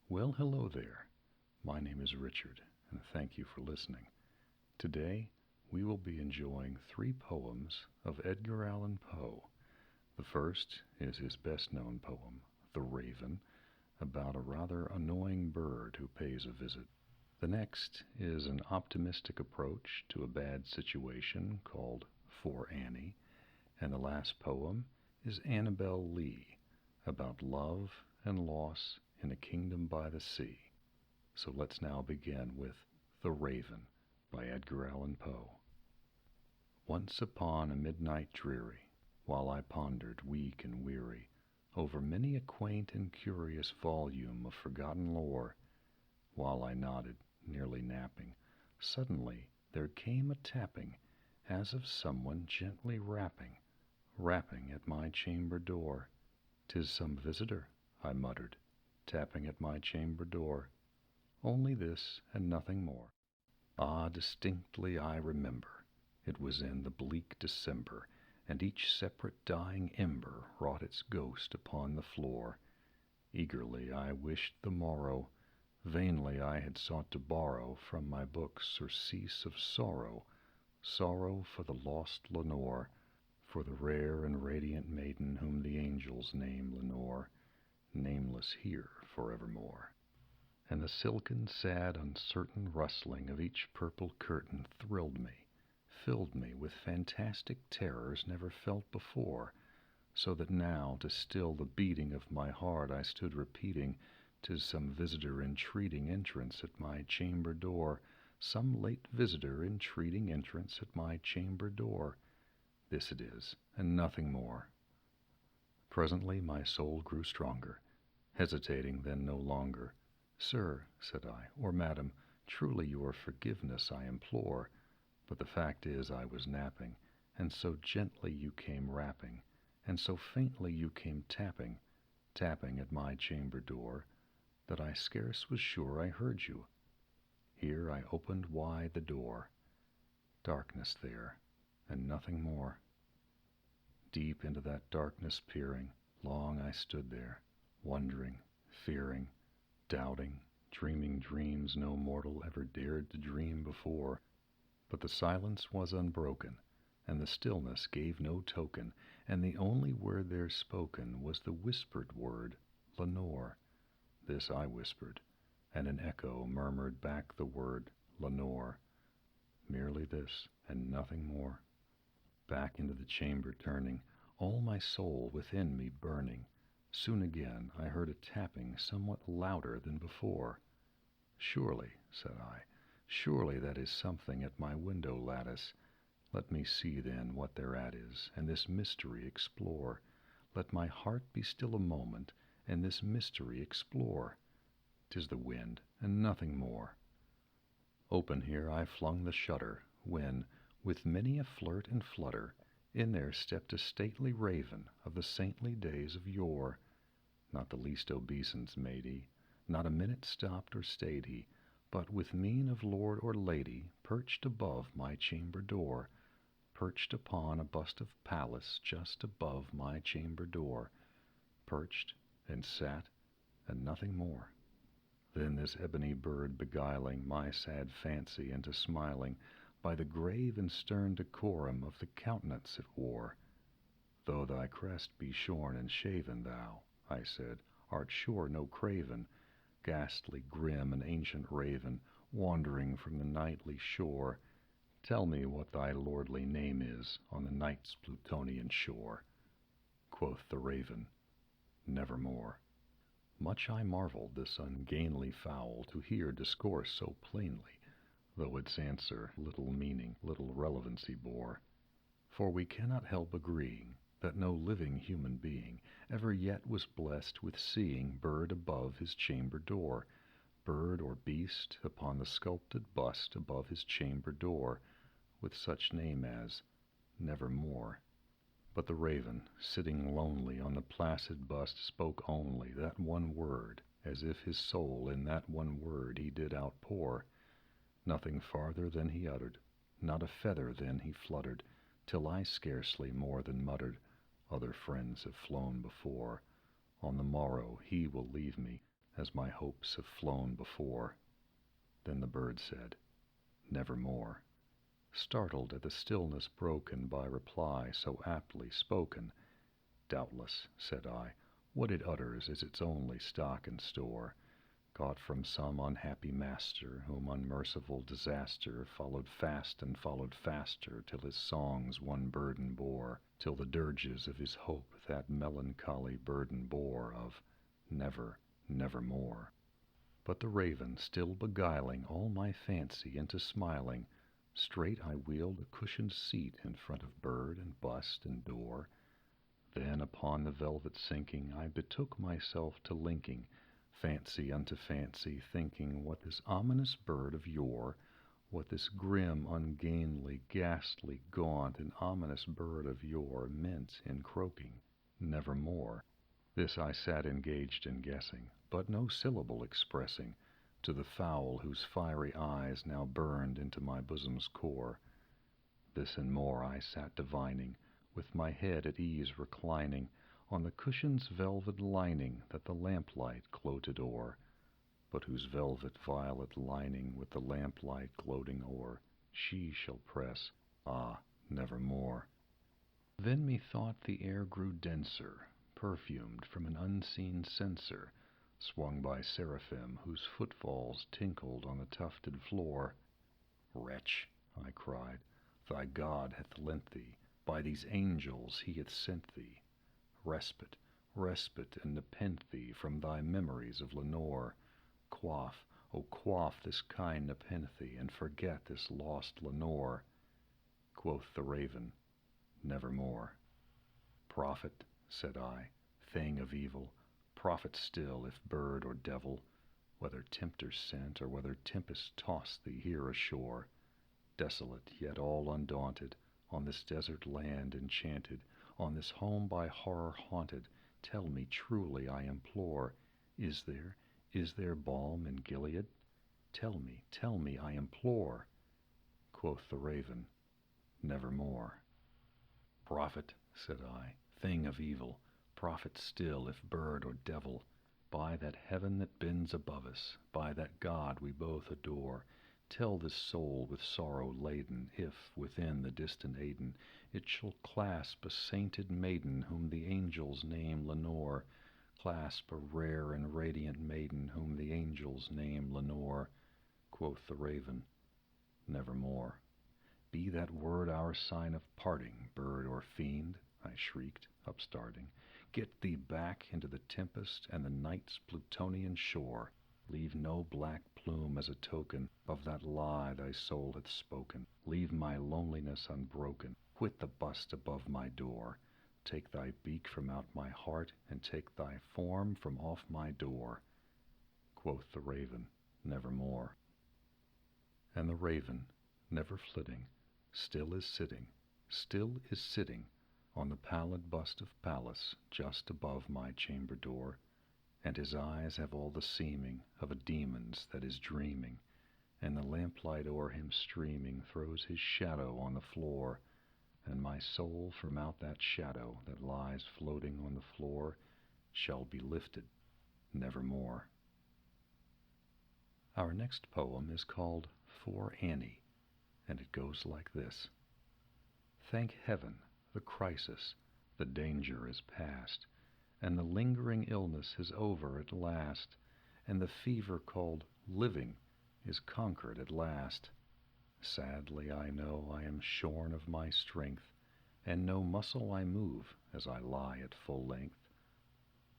Well, hello there. My name is Richard, and thank you for listening. Today, we will be enjoying three poems of Edgar Allan Poe. The first is his best known poem, The Raven, about a rather annoying bird who pays a visit. The next is an optimistic approach to a bad situation called For Annie. And the last poem is Annabel Lee, about love and loss in a kingdom by the sea. So let's now begin with The Raven by Edgar Allan Poe. Once upon a midnight dreary, while I pondered, weak and weary, over many a quaint and curious volume of forgotten lore, while I nodded, nearly napping, suddenly there came a tapping, as of someone gently rapping at my chamber door. "'Tis some visitor," I muttered, tapping at my chamber door. Only this, and nothing more. Ah, distinctly I remember, it was in the bleak December, and each separate dying ember wrought its ghost upon the floor. Eagerly I wished the morrow, vainly I had sought to borrow from my books surcease of sorrow, sorrow for the lost Lenore, for the rare and radiant maiden whom the angels name Lenore, nameless here forevermore. And the silken, sad, uncertain rustling of each purple curtain thrilled me, filled me with fantastic terrors never felt before, so that now, to still the beating of my heart, I stood repeating, "'Tis some visitor entreating entrance at my chamber door, some late visitor entreating entrance at my chamber door. This it is, and nothing more." Presently my soul grew stronger, hesitating then no longer. "Sir," said I, "or madam, truly your forgiveness I implore, but the fact is I was napping, and so gently you came rapping, and so faintly you came tapping at my chamber door, that I scarce was sure I heard you." Here I opened wide the door. Darkness there, and nothing more. Deep into that darkness peering, long I stood there, wondering, fearing, doubting, dreaming dreams no mortal ever dared to dream before. But the silence was unbroken, and the stillness gave no token, and the only word there spoken was the whispered word, "Lenore." This I whispered, and an echo murmured back the word, "Lenore." Merely this, and nothing more. Back into the chamber turning, all my soul within me burning, soon again I heard a tapping somewhat louder than before. "Surely," said I, "surely that is something at my window lattice. Let me see then what thereat is, and this mystery explore. Let my heart be still a moment, and this mystery explore. 'Tis the wind, and nothing more." Open here I flung the shutter, when, with many a flirt and flutter, in there stepped a stately raven of the saintly days of yore. Not the least obeisance made he, not a minute stopped or stayed he, but with mien of lord or lady perched above my chamber door, perched upon a bust of Pallas just above my chamber door, perched and sat, and nothing more. Then this ebony bird beguiling my sad fancy into smiling, by the grave and stern decorum of the countenance it wore. "Though thy crest be shorn and shaven, thou," I said, "art sure no craven, ghastly, grim, and ancient raven, wandering from the nightly shore. Tell me what thy lordly name is on the night's Plutonian shore." Quoth the raven, "Nevermore." Much I marvelled this ungainly fowl to hear discourse so plainly, though its answer little meaning, little relevancy bore. For we cannot help agreeing that no living human being ever yet was blessed with seeing bird above his chamber door, bird or beast upon the sculpted bust above his chamber door, with such name as Nevermore. But the raven, sitting lonely on the placid bust, spoke only that one word, as if his soul in that one word he did outpour. Nothing farther than he uttered, not a feather then he fluttered, till I scarcely more than muttered, "Other friends have flown before. On the morrow he will leave me, as my hopes have flown before. Then the bird said, "Nevermore." Startled at the stillness broken by reply so aptly spoken. "Doubtless," said I, "what it utters is its only stock and store, got from some unhappy master, whom unmerciful disaster followed fast and followed faster, till his songs one burden bore, till the dirges of his hope that melancholy burden bore of never, nevermore." But the raven, still beguiling all my fancy into smiling, straight I wheeled a cushioned seat in front of bird and bust and door. Then upon the velvet sinking, I betook myself to linking fancy unto fancy, thinking what this ominous bird of yore, what this grim, ungainly, ghastly, gaunt, and ominous bird of yore meant in croaking "Nevermore." This I sat engaged in guessing, but no syllable expressing to the fowl whose fiery eyes now burned into my bosom's core. This and more I sat divining, with my head at ease reclining on the cushion's velvet lining that the lamplight gloated o'er, but whose velvet violet lining with the lamplight gloating o'er she shall press, ah, nevermore. Then methought the air grew denser, perfumed from an unseen censer, swung by seraphim whose footfalls tinkled on the tufted floor. "Wretch," I cried, "thy God hath lent thee, by these angels he hath sent thee, respite, respite, and nepenthe from thy memories of Lenore. Quaff, O quaff this kind nepenthe, and forget this lost Lenore." Quoth the raven, "Nevermore." "Prophet," said I, "thing of evil, prophet still, if bird or devil, whether tempter sent, or whether tempest tossed thee here ashore, desolate, yet all undaunted, on this desert land enchanted, on this home by horror haunted, tell me truly, I implore, is there balm in Gilead? Tell me, I implore." Quoth the raven, "Nevermore." "Prophet," said I, "thing of evil, prophet still, if bird or devil, by that heaven that bends above us, by that God we both adore, tell this soul with sorrow laden, if, within the distant Aidenn, it shall clasp a sainted maiden whom the angels name Lenore, clasp a rare and radiant maiden whom the angels name Lenore." Quoth the raven, "Nevermore." "Be that word our sign of parting, bird or fiend," I shrieked, upstarting. "Get thee back into the tempest and the night's Plutonian shore. Leave no black plume as a token of that lie thy soul hath spoken. Leave my loneliness unbroken. Quit the bust above my door. Take thy beak from out my heart, and take thy form from off my door." Quoth the raven, "Nevermore." And the raven, never flitting, still is sitting on the pallid bust of Pallas just above my chamber door, and his eyes have all the seeming of a demon's that is dreaming, and the lamplight o'er him streaming throws his shadow on the floor, and my soul from out that shadow that lies floating on the floor shall be lifted nevermore. Our next poem is called "For Annie," and it goes like this. Thank heaven, the crisis, the danger is past, and the lingering illness is over at last, and the fever called living is conquered at last. Sadly I know I am shorn of my strength, and no muscle I move as I lie at full length.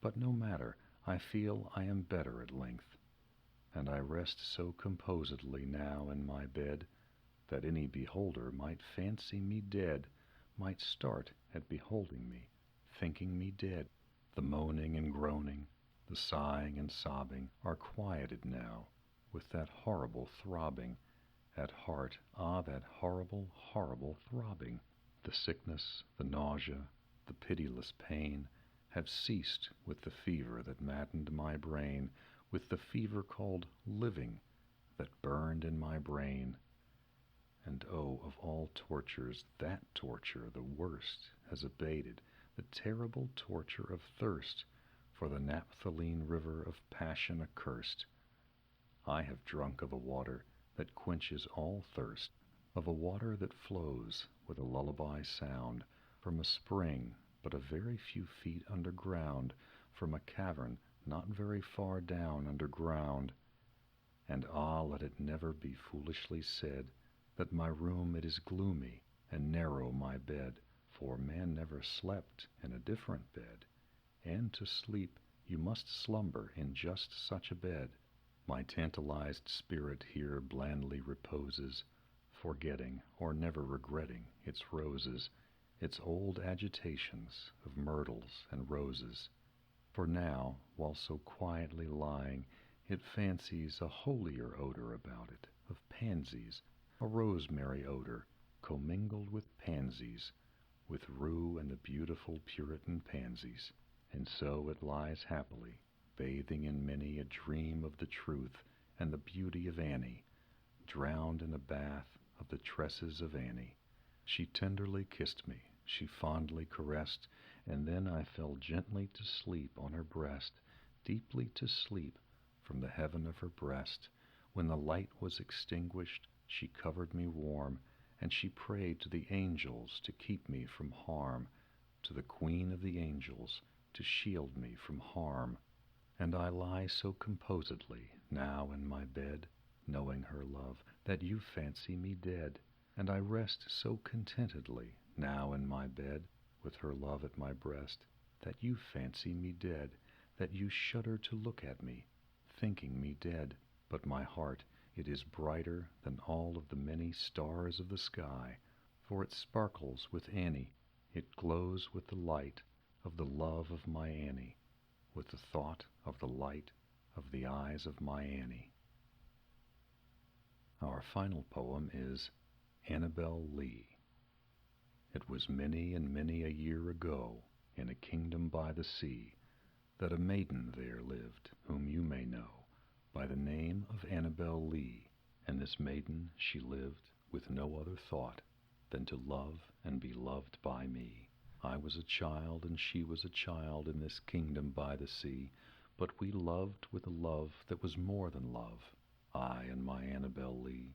But no matter, I feel I am better at length, and I rest so composedly now in my bed, that any beholder might fancy me dead, might start at beholding me, thinking me dead. The moaning and groaning, the sighing and sobbing are quieted now with that horrible throbbing at heart, that horrible, horrible throbbing. The sickness, the nausea, the pitiless pain have ceased with the fever that maddened my brain, with the fever called living that burned in my brain. And oh, of all tortures, that torture, the worst, has abated, the terrible torture of thirst, for the naphthaline river of passion accurst. I have drunk of a water that quenches all thirst, of a water that flows with a lullaby sound from a spring but a very few feet underground, from a cavern not very far down underground. And let it never be foolishly said that my room it is gloomy and narrow my bed, for man never slept in a different bed, and to sleep you must slumber in just such a bed. My tantalized spirit here blandly reposes, forgetting or never regretting its roses, its old agitations of myrtles and roses. For now, while so quietly lying, it fancies a holier odor about it, of pansies, a rosemary odor, commingled with pansies, with rue and the beautiful Puritan pansies. And so it lies happily, bathing in many a dream of the truth and the beauty of Annie, drowned in a bath of the tresses of Annie. She tenderly kissed me, she fondly caressed, and then I fell gently to sleep on her breast, deeply to sleep from the heaven of her breast. When the light was extinguished, she covered me warm, and she prayed to the angels to keep me from harm, to the Queen of the angels to shield me from harm. And I lie so composedly now in my bed, knowing her love, that you fancy me dead. And I rest so contentedly now in my bed, with her love at my breast, that you fancy me dead, that you shudder to look at me, thinking me dead. But my heart, it is brighter than all of the many stars of the sky, for it sparkles with Annie, it glows with the light of the love of my Annie, with the thought of the light of the eyes of my Annie. Our final poem is Annabel Lee. It was many and many a year ago, in a kingdom by the sea, that a maiden there lived, whom you may know by the name of Annabel Lee. And this maiden she lived with no other thought than to love and be loved by me. I was a child and she was a child in this kingdom by the sea, but we loved with a love that was more than love, I and my Annabel Lee,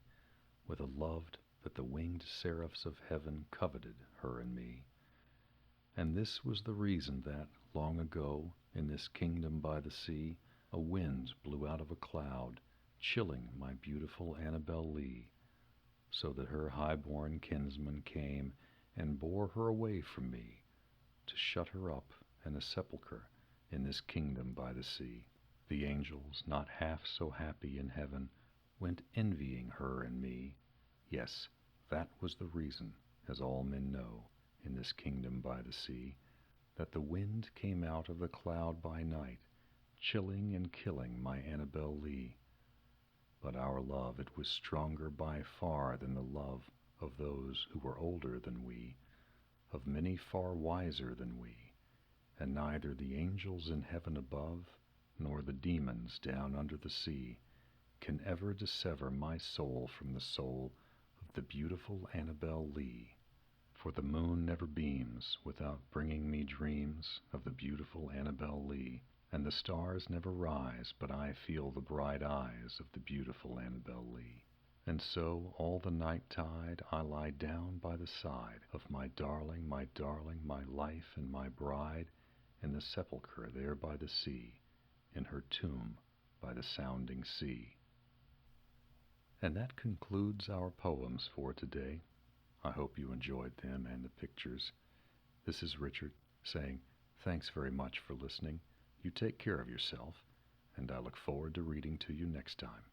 with a love that the winged seraphs of heaven coveted her and me. And this was the reason that, long ago, in this kingdom by the sea, a wind blew out of a cloud, chilling my beautiful Annabel Lee, so that her high-born kinsman came and bore her away from me, to shut her up in a sepulchre in this kingdom by the sea. The angels, not half so happy in heaven, went envying her and me. Yes, that was the reason, as all men know, in this kingdom by the sea, that the wind came out of the cloud by night, chilling and killing my Annabel Lee. But our love, it was stronger by far than the love of those who were older than we, of many far wiser than we, and neither the angels in heaven above, nor the demons down under the sea, can ever dissever my soul from the soul of the beautiful Annabel Lee. For the moon never beams without bringing me dreams of the beautiful Annabel Lee, and the stars never rise but I feel the bright eyes of the beautiful Annabel Lee. And so all the night tide I lie down by the side of my darling, my life and my bride, in the sepulchre there by the sea, in her tomb by the sounding sea. And that concludes our poems for today. I hope you enjoyed them and the pictures. This is Richard saying thanks very much for listening. You take care of yourself, and I look forward to reading to you next time.